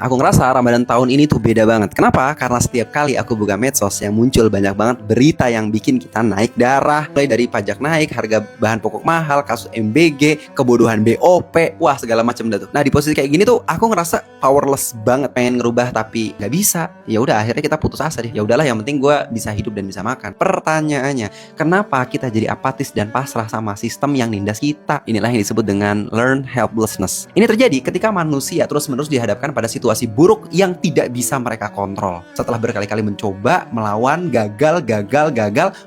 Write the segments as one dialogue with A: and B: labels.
A: Aku ngerasa Ramadan tahun ini tuh beda banget. Kenapa? Karena setiap kali aku buka medsos yang muncul banyak banget berita yang bikin kita naik darah. Mulai dari pajak naik, harga bahan pokok mahal, kasus MBG, kebodohan BOP, wah segala macam dah tuh. Nah di posisi kayak gini tuh aku ngerasa powerless banget, pengen ngerubah tapi nggak bisa. Ya udah akhirnya kita putus asa deh. Ya udahlah yang penting gue bisa hidup dan bisa makan. Pertanyaannya, kenapa kita jadi apatis dan pasrah sama sistem yang nindas kita? Inilah yang disebut dengan learn helplessness. Ini terjadi ketika manusia terus-menerus dihadapkan pada situasi buruk yang tidak bisa mereka kontrol. Setelah berkali-kali mencoba melawan, gagal,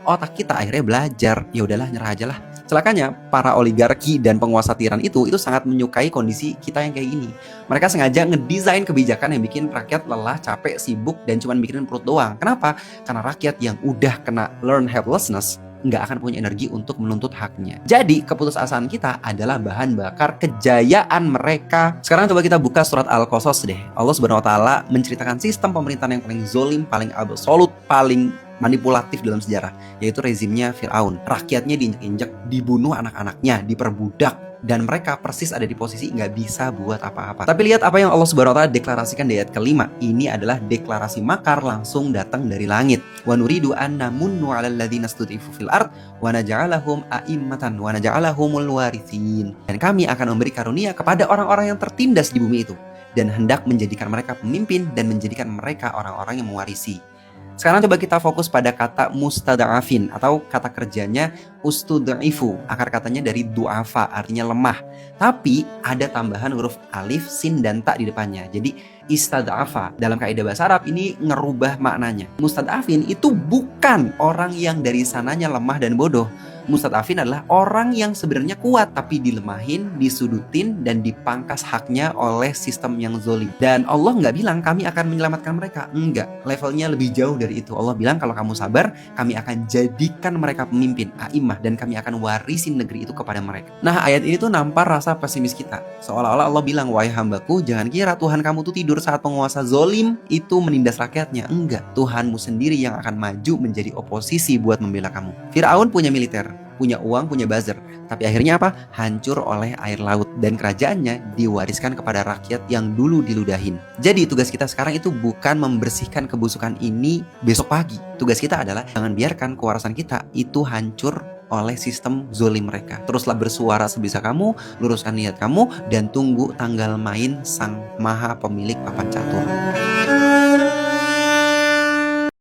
A: otak kita akhirnya belajar. Ya udahlah, nyerah aja lah. Celakanya, para oligarki dan penguasa tiran itu sangat menyukai kondisi kita yang kayak gini. Mereka sengaja ngedesain kebijakan yang bikin rakyat lelah, capek, sibuk, dan cuma mikirin perut doang. Kenapa? Karena rakyat yang udah kena learn helplessness nggak akan punya energi untuk menuntut haknya. Jadi keputusasaan kita adalah bahan bakar kejayaan mereka. Sekarang coba kita buka surat Al-Qasas deh. Allah Subhanahu Wa Taala menceritakan sistem pemerintahan yang paling zolim, paling absolut, paling manipulatif dalam sejarah, yaitu rezimnya Fir'aun. Rakyatnya diinjek-injek, dibunuh anak-anaknya, diperbudak, dan mereka persis ada di posisi nggak bisa buat apa-apa. Tapi lihat apa yang Allah Subhanahu Wa Taala deklarasikan di ayat kelima. Ini adalah deklarasi makar langsung datang dari langit. Wa nuridu an namunnu 'alal ladzina stud'ifu fil ard wa naj'alahum a'immatan wa naj'alahumul warithin. Dan kami akan memberi karunia kepada orang-orang yang tertindas di bumi itu, dan hendak menjadikan mereka pemimpin dan menjadikan mereka orang-orang yang mewarisi. Sekarang coba kita fokus pada kata mustada'afin atau kata kerjanya ustud'ifu. Akar katanya dari du'afa, artinya lemah. Tapi ada tambahan huruf alif, sin, dan ta di depannya. Jadi istada'afa dalam kaidah bahasa Arab ini ngerubah maknanya. Mustada'afin itu bukan orang yang dari sananya lemah dan bodoh. Mustad'afin adalah orang yang sebenarnya kuat tapi dilemahin, disudutin, dan dipangkas haknya oleh sistem yang zolim. Dan Allah nggak bilang kami akan menyelamatkan mereka. Enggak, levelnya lebih jauh dari itu. Allah bilang kalau kamu sabar, kami akan jadikan mereka pemimpin, a'immah, dan kami akan warisin negeri itu kepada mereka. Nah ayat ini tuh nampar rasa pesimis kita. Seolah-olah Allah bilang, wahai hambaku, jangan kira Tuhan kamu tuh tidur saat penguasa zolim itu menindas rakyatnya. Enggak, Tuhanmu sendiri yang akan maju menjadi oposisi buat membela kamu. Fir'aun punya militer, punya uang, punya buzzer. Tapi akhirnya apa? Hancur oleh air laut, dan kerajaannya diwariskan kepada rakyat yang dulu diludahin. Jadi tugas kita sekarang itu bukan membersihkan kebusukan ini besok pagi. Tugas kita adalah jangan biarkan kewarasan kita itu hancur oleh sistem zolim mereka. Teruslah bersuara sebisa kamu, luruskan niat kamu, dan tunggu tanggal main Sang Maha Pemilik Papan Catur.